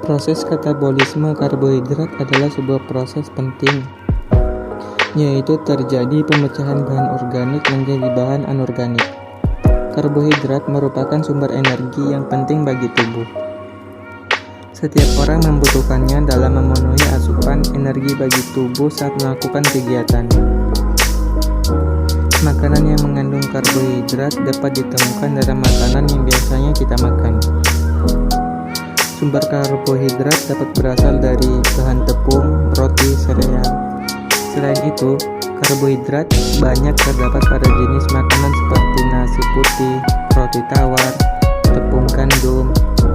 Proses katabolisme karbohidrat adalah sebuah proses penting, yaitu terjadi pemecahan bahan organik menjadi bahan anorganik. Karbohidrat merupakan sumber energi yang penting bagi tubuh. Setiap orang membutuhkannya dalam memenuhi asupan energi bagi tubuh saat melakukan kegiatan. Makanan yang mengandung karbohidrat dapat ditemukan dalam makanan yang biasanya kita makan. Sumber karbohidrat dapat berasal dari bahan tepung, roti, sereal. Selain itu, karbohidrat banyak terdapat pada jenis makanan seperti nasi putih, roti tawar, tepung gandum,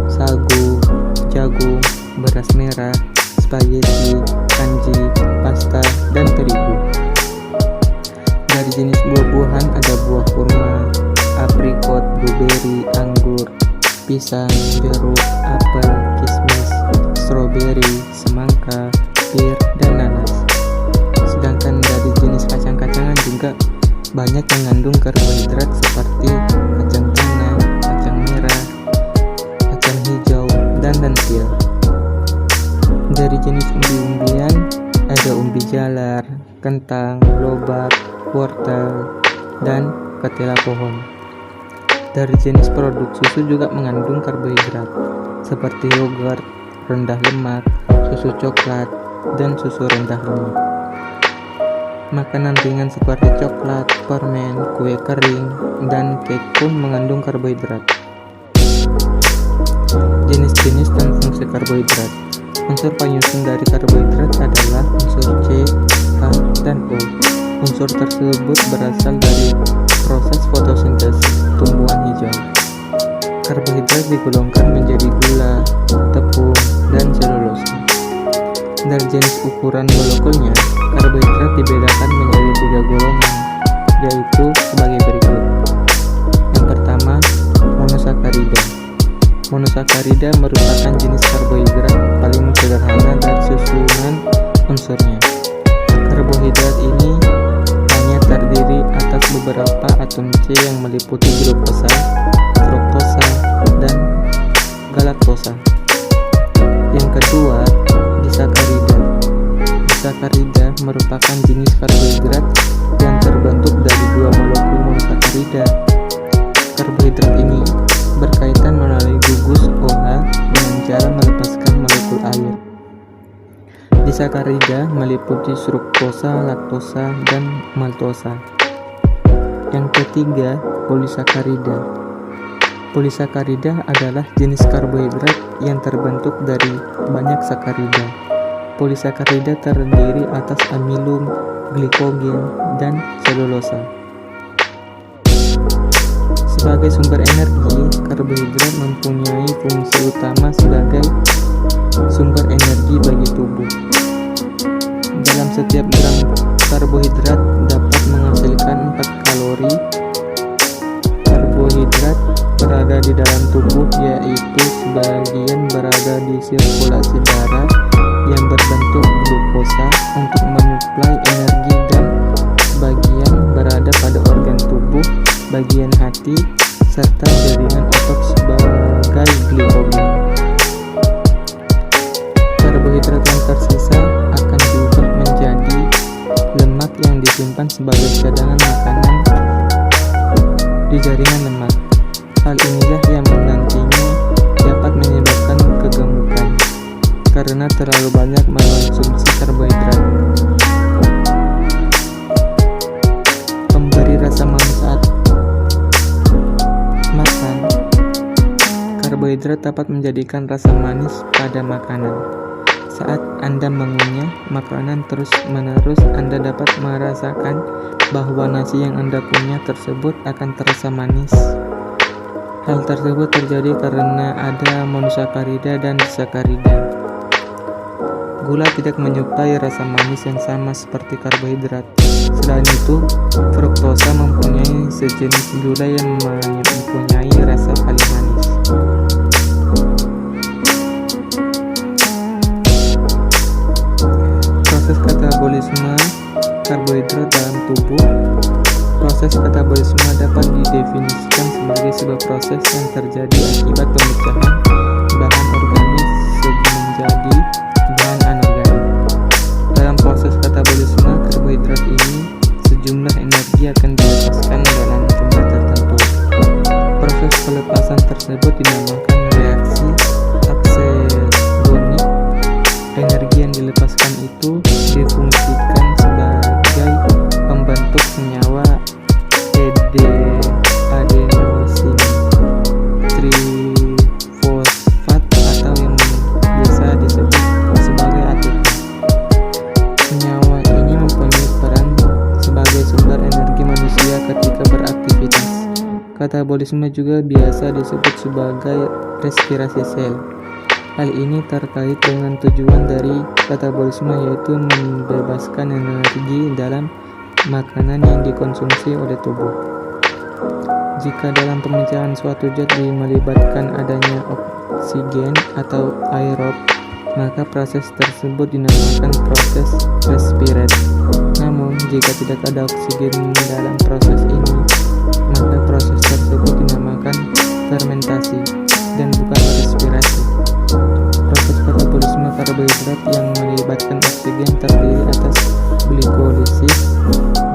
sagu, jagung, beras merah, spaghetti, kanji, pasta, dan terigu. Dari jenis buah-buahan ada buah kurma, aprikot, blueberry, anggur, pisang, jeruk, apel, kismis, stroberi, semangka, pir, dan nanas. Sedangkan dari jenis kacang-kacangan juga banyak mengandung karbohidrat seperti kacang tanah, kacang merah, kacang hijau, dan lentil. Dari jenis umbi-umbian ada umbi jalar, kentang, lobak, wortel, dan ketela pohon. Dari jenis produk susu juga mengandung karbohidrat seperti yogurt rendah lemak, susu coklat, dan susu rendah lemak. Makanan ringan seperti coklat, permen, kue kering, dan cake pun mengandung karbohidrat. Jenis-jenis dan fungsi karbohidrat. Unsur penyusun dari karbohidrat adalah unsur C, K, dan O. Unsur tersebut berasal dari proses fotosintesis tumbuhan hijau. Karbohidrat digolongkan menjadi gula, tepung, dan selulosa. Dari jenis ukuran molekulnya, karbohidrat dibedakan menjadi 3 golongan, yaitu sebagai berikut. Yang pertama, monosakarida. Monosakarida merupakan jenis karbohidrat paling sederhana dari susunan unsurnya. Karbohidrat ini hanya terdiri atas beberapa atom C yang meliputi glukosa, fruktosa, dan galaktosa. Yang kedua, disakarida. Disakarida merupakan jenis karbohidrat yang terbentuk dari 2 molekul monosakarida. Karbohidrat ini berkaitan melalui gugus OH dengan cara melepaskan molekul air. Disakarida meliputi fruktosa, laktosa, dan maltosa. Yang ketiga, polisakarida. Polisakarida adalah jenis karbohidrat yang terbentuk dari banyak sakarida. Polisakarida terdiri atas amilum, glikogen, dan selulosa. Sebagai sumber energi, karbohidrat mempunyai fungsi utama sebagai sumber energi bagi tubuh. Dalam setiap gram karbohidrat dapat menghasilkan 4 kalori. Karbohidrat berada di dalam tubuh, yaitu sebagian berada di sirkulasi darah yang berbentuk glukosa untuk menyuplai energi, dan sebagian berada pada organ tubuh, bagian hati, serta jaringan otot sebagai glikogen. Karbohidrat yang tersisa akan diubah menjadi lemak yang disimpan sebagai cadangan makanan di jaringan lemak. Hal inilah yang nantinya dapat menyebabkan kegemukan karena terlalu banyak mengonsumsi karbohidrat. Pemberi rasa manis saat makan. Karbohidrat dapat menjadikan rasa manis pada makanan. Saat Anda mengunyah makanan terus-menerus, Anda dapat merasakan bahwa nasi yang Anda kunyah tersebut akan terasa manis. Hal tersebut terjadi karena ada monosakarida dan disakarida. Gula tidak menyuplai rasa manis yang sama seperti karbohidrat. Selain itu, fruktosa mempunyai sejenis gula yang mempunyai rasa paling manis. Proses katabolisme karbohidrat dalam tubuh. Proses katabolisme dapat didefinisikan sebagai sebuah proses yang terjadi akibat pemecahan bahan organik sebelum katabolisme juga biasa disebut sebagai respirasi sel. Hal ini terkait dengan tujuan dari katabolisme, yaitu membebaskan energi dalam makanan yang dikonsumsi oleh tubuh. Jika dalam pemecahan suatu zat melibatkan adanya oksigen atau aerob, maka proses tersebut dinamakan proses respirasi. Namun, jika tidak ada oksigen dalam proses ini, maka proses tersebut dinamakan fermentasi dan bukan respirasi. Proses katabolisme karbohidrat yang melibatkan oksigen terdiri atas glikolisis,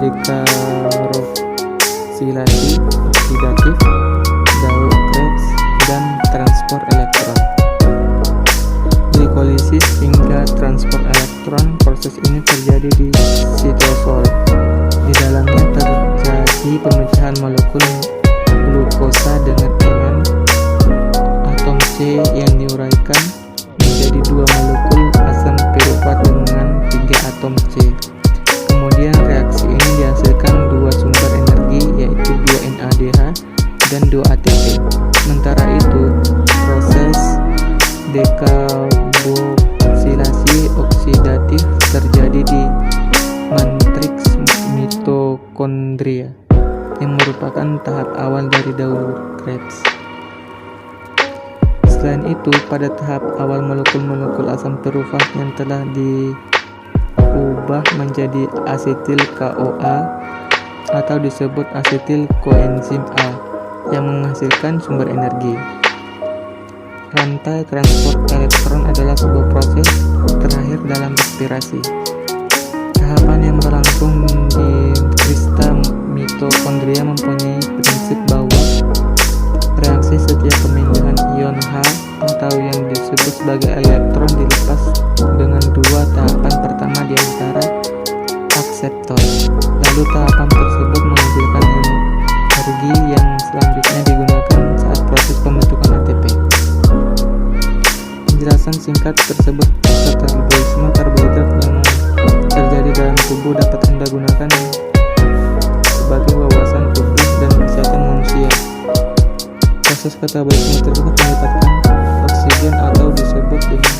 dekaroksilasi oksidatif, Dahl Krebs, dan transport elektron. Glikolisis hingga transport elektron, proses ini terjadi di sitosol. Di dalamnya terjadi pemecahan molekul glukosa dengan ion atom C yang diuraikan menjadi 2 molekul asam piruvat dengan 3 atom C. Kemudian reaksi ini dihasilkan 2 sumber energi, yaitu 2 NADH dan 2 ATP. Sementara itu, proses dekarboksilasi oksidatif terjadi di matriks mitokondria, yang merupakan tahap awal dari Dahl Krebs. Selain itu, pada tahap awal molekul-molekul asam piruvat yang telah diubah menjadi asetil CoA atau disebut asetil koenzim A yang menghasilkan sumber energi. Rantai transport elektron adalah sebuah proses terakhir dalam respirasi. Tahapan yang berlangsung di krista mitokondria mempunyai prinsip bahwa reaksi setiap pemindahan ion H atau yang disebut sebagai elektron dilepas dengan 2 tahapan pertama di antara akseptor. Lalu tahapan tersebut menghasilkan energi yang selanjutnya digunakan saat proses pembentukan ATP. Penjelasan singkat tersebut katabolisme karbohidrat yang terjadi dalam tubuh dapat Anda gunakan sebagai wawasan tubuh dan kesehatan manusia. Proses katabolisme tersebut melibatkan oksigen atau disebut dengan